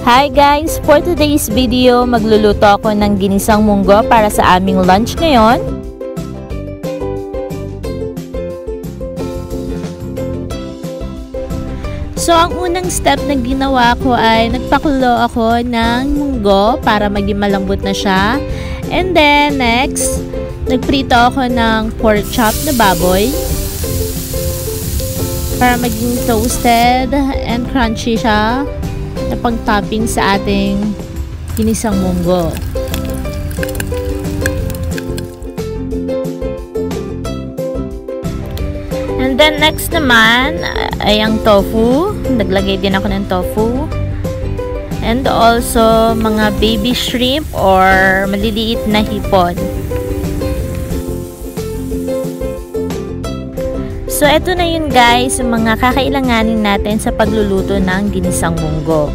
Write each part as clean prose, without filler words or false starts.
Hi guys! For today's video, magluluto ako ng ginisang munggo para sa aming lunch ngayon. So, ang unang step na ginawa ko ay nagpakulo ako ng munggo para maging malambot na siya. And then, next, nagprito ako ng porkchop na baboy para maging toasted and crunchy siya na pang-topping sa ating ginisang munggo. And then next naman ay ang tofu. Naglagay din ako ng tofu. And also mga baby shrimp or maliliit na hipon. So, eto na yun guys, yung mga kakailanganin natin sa pagluluto ng ginisang munggo.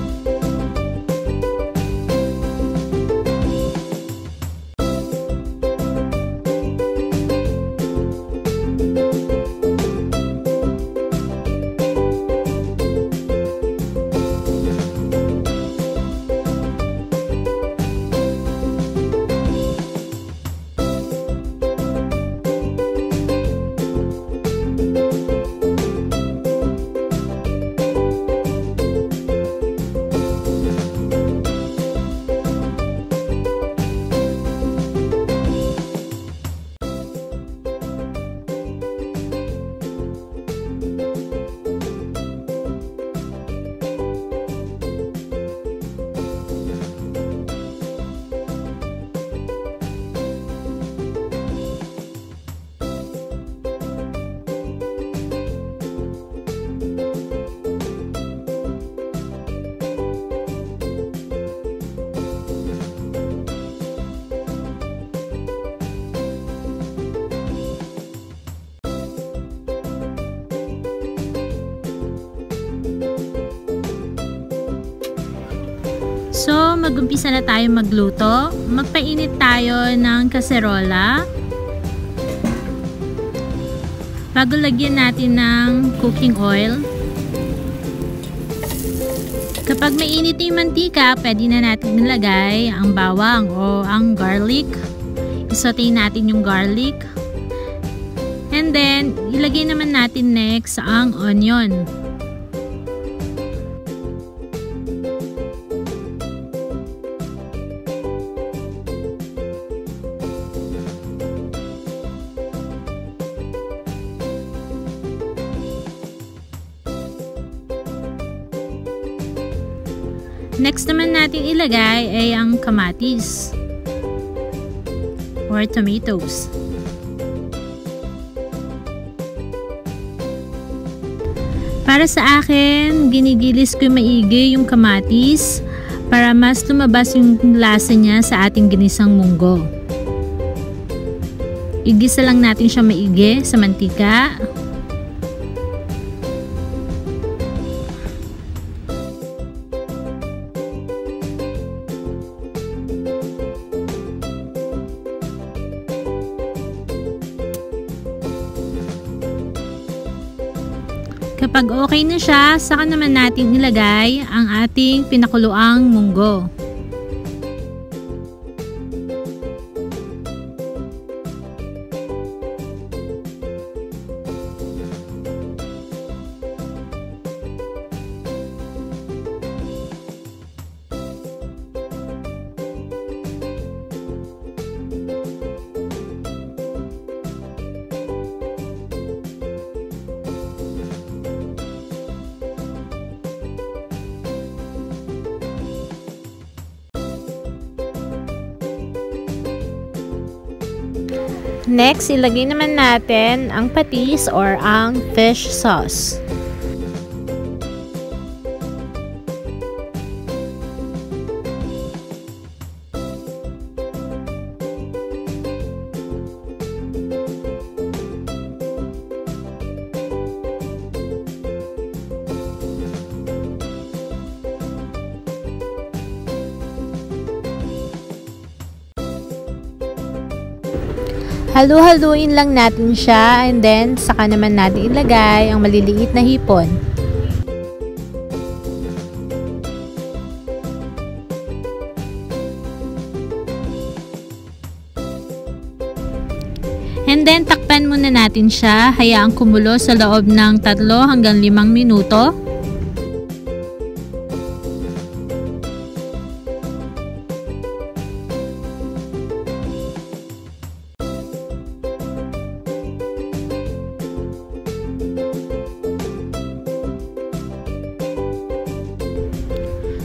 So, mag-umpisa na tayo magluto. Magpainit tayo ng kaserola. Bago lagyan natin ng cooking oil. Kapag mainit yung mantika, pwede na natin nilagay ang bawang o ang garlic. Isaute natin yung garlic. And then, ilagay naman natin next ang onion. Next naman natin ilagay ay ang kamatis or tomatoes. Para sa akin, ginigilis ko maigi yung kamatis para mas lumabas yung lasa niya sa ating ginisang munggo. Igisa lang natin siya maigi sa mantika. Kapag okay na siya, saka naman natin ilagay ang ating pinakuluang munggo. Next, ilagay naman natin ang patis or ang fish sauce. Halu-haluin lang natin siya and then saka naman natin ilagay ang maliliit na hipon. And then, takpan muna natin siya. Hayaang kumulo sa loob ng 3 hanggang 5 minuto.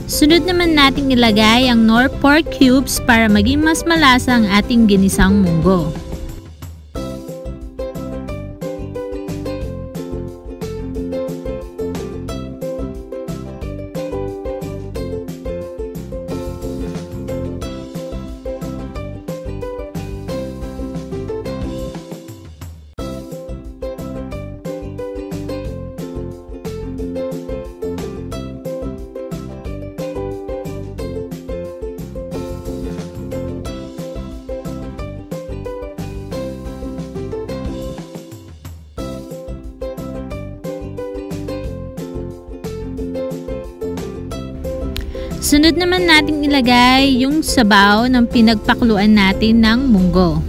Sunod naman nating ilagay ang nor pork cubes para maging mas malasa ang ating ginisang munggo. Sunod naman nating ilagay yung sabaw ng pinagpakluan natin ng munggo.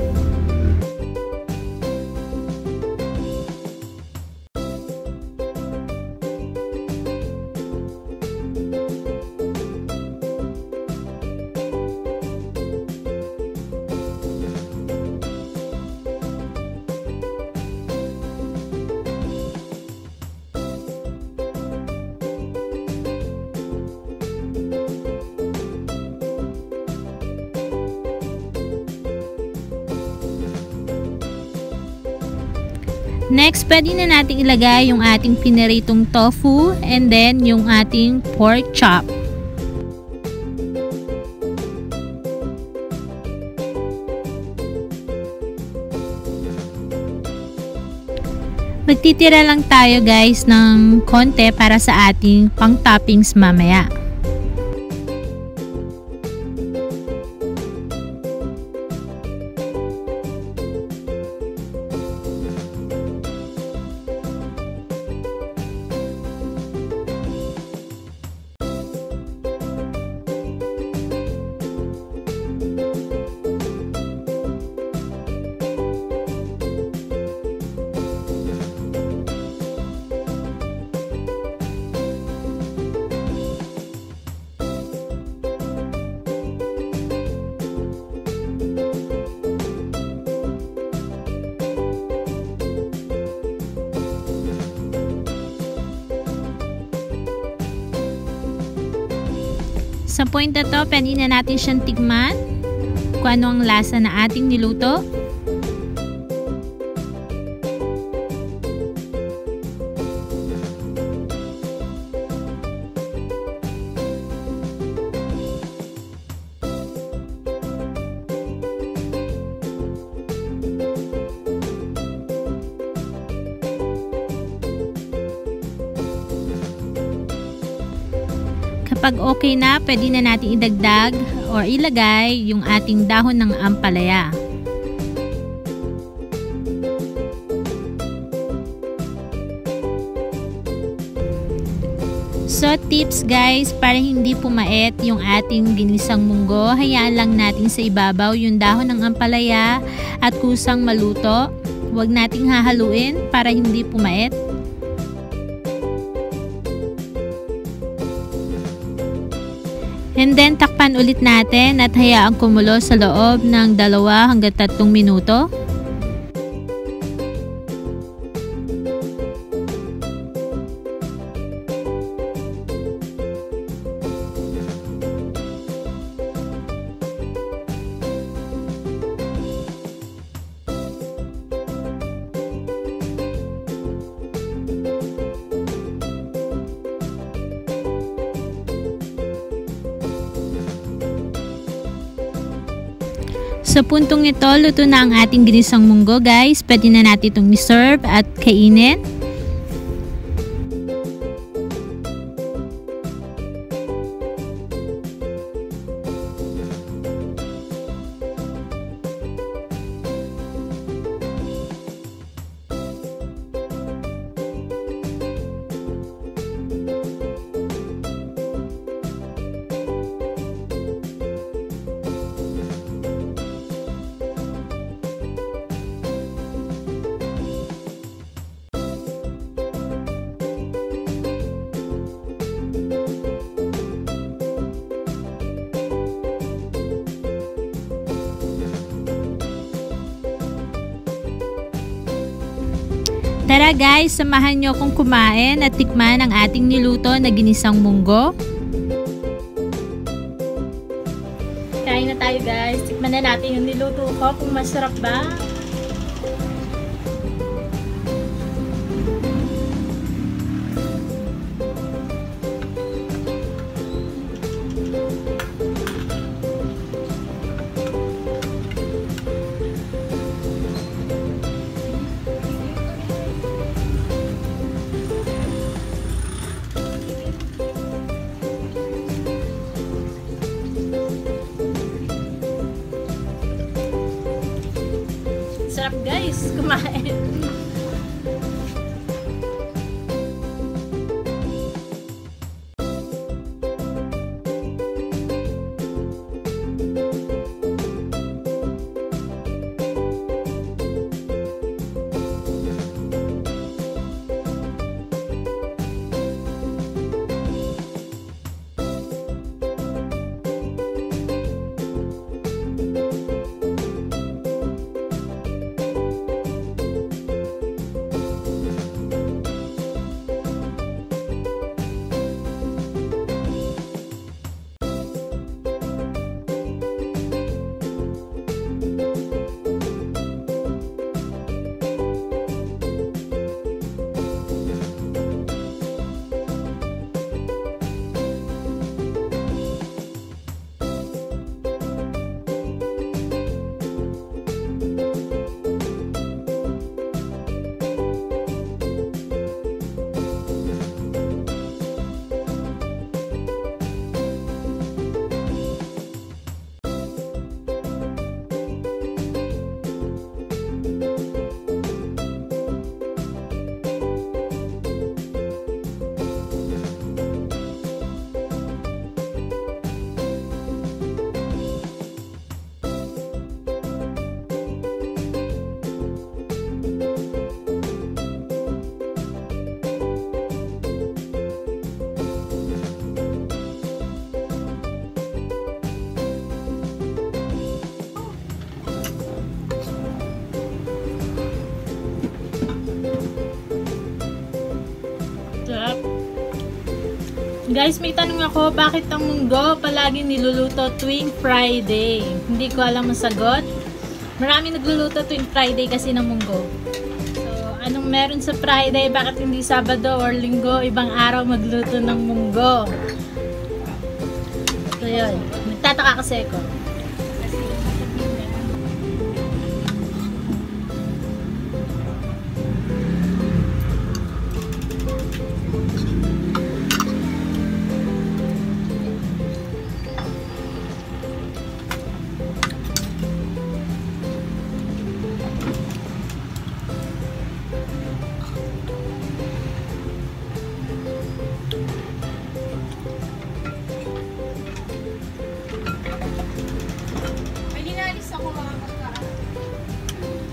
Next, pwede na natin ilagay yung ating pinaritong tofu and then yung ating pork chop. Magtitira lang tayo guys ng konti para sa ating pang toppings mamaya. Sa point na to, pwede na natin siyang tikman kung ano ang lasa na ating niluto. Kapag okay na, pwede na natin idagdag or ilagay yung ating dahon ng ampalaya. So tips guys, para hindi pumait yung ating ginisang munggo, hayaan lang natin sa ibabaw yung dahon ng ampalaya at kusang maluto. Huwag nating hahaluin para hindi pumait. And then, takpan ulit natin at hayaang kumulo sa loob ng 2 hanggang 3 minuto. Sa puntong ito, luto na ang ating ginisang munggo guys. Pwede na natin itong i-serve at kainin. Tara guys, samahan nyo akong kumain at tikman ang ating niluto na ginisang munggo. Kain na tayo guys. Tikman na natin yung niluto ko kung masarap ba. Sarap guys, kumain. Guys, may tanong ako, bakit ang munggo palagi niluluto tuwing Friday? Hindi ko alam ang sagot. Marami nagluluto tuwing Friday kasi ng munggo. So, anong meron sa Friday? Bakit hindi Sabado or Linggo? Ibang araw magluto ng munggo. So, yun. Nagtataka kasi ako.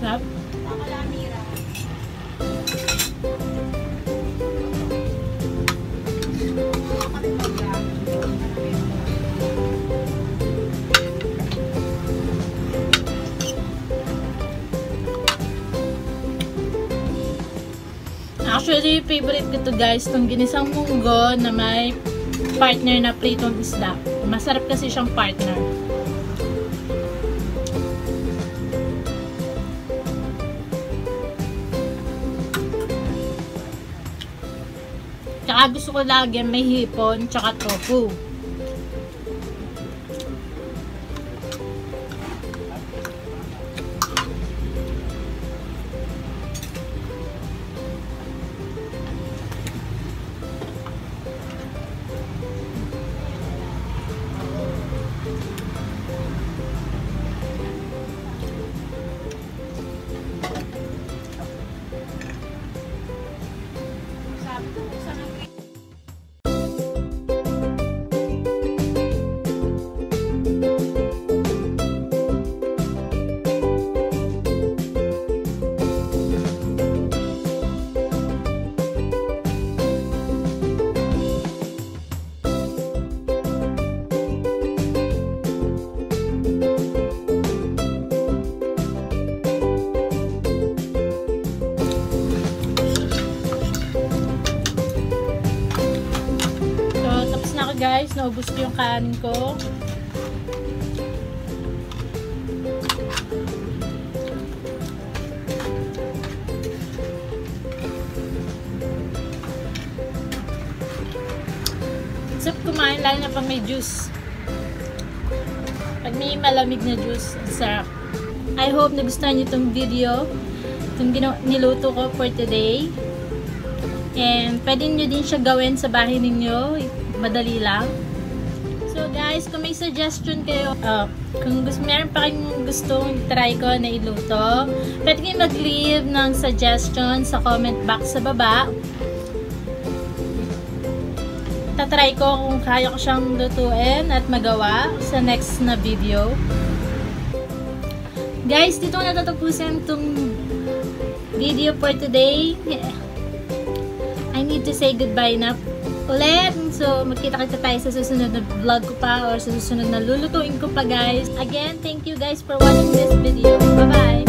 Sarap. Actually, favorite ko to guys, itong ginisang munggo na may partner na pritong isda. Masarap kasi siyang partner. Tsaka gusto ko lagi may hipon, tsaka tofu. naubos ko yung kanin ko. Sarap kumain, lalo na pag may juice. Pag may malamig na juice, sarap. I hope nagustuhan nyo itong video, itong niluto ko for today. And pwede nyo din siya gawin sa bahay ninyo, madali lang. So guys, kung may suggestion kayo, kung meron pa kayong gustong try ko na iluto, pwede kayo mag-leave ng suggestion sa comment box sa baba. Tatry ko kung kaya ko siyang lutuin at magawa sa next na video. Guys, dito ko natatapusin itong video for today. I need to say goodbye na ulit. So, magkita-kita tayo sa susunod na vlog ko pa or sa susunod na lulutuin ko pa, guys. Again, thank you guys for watching this video. Bye-bye!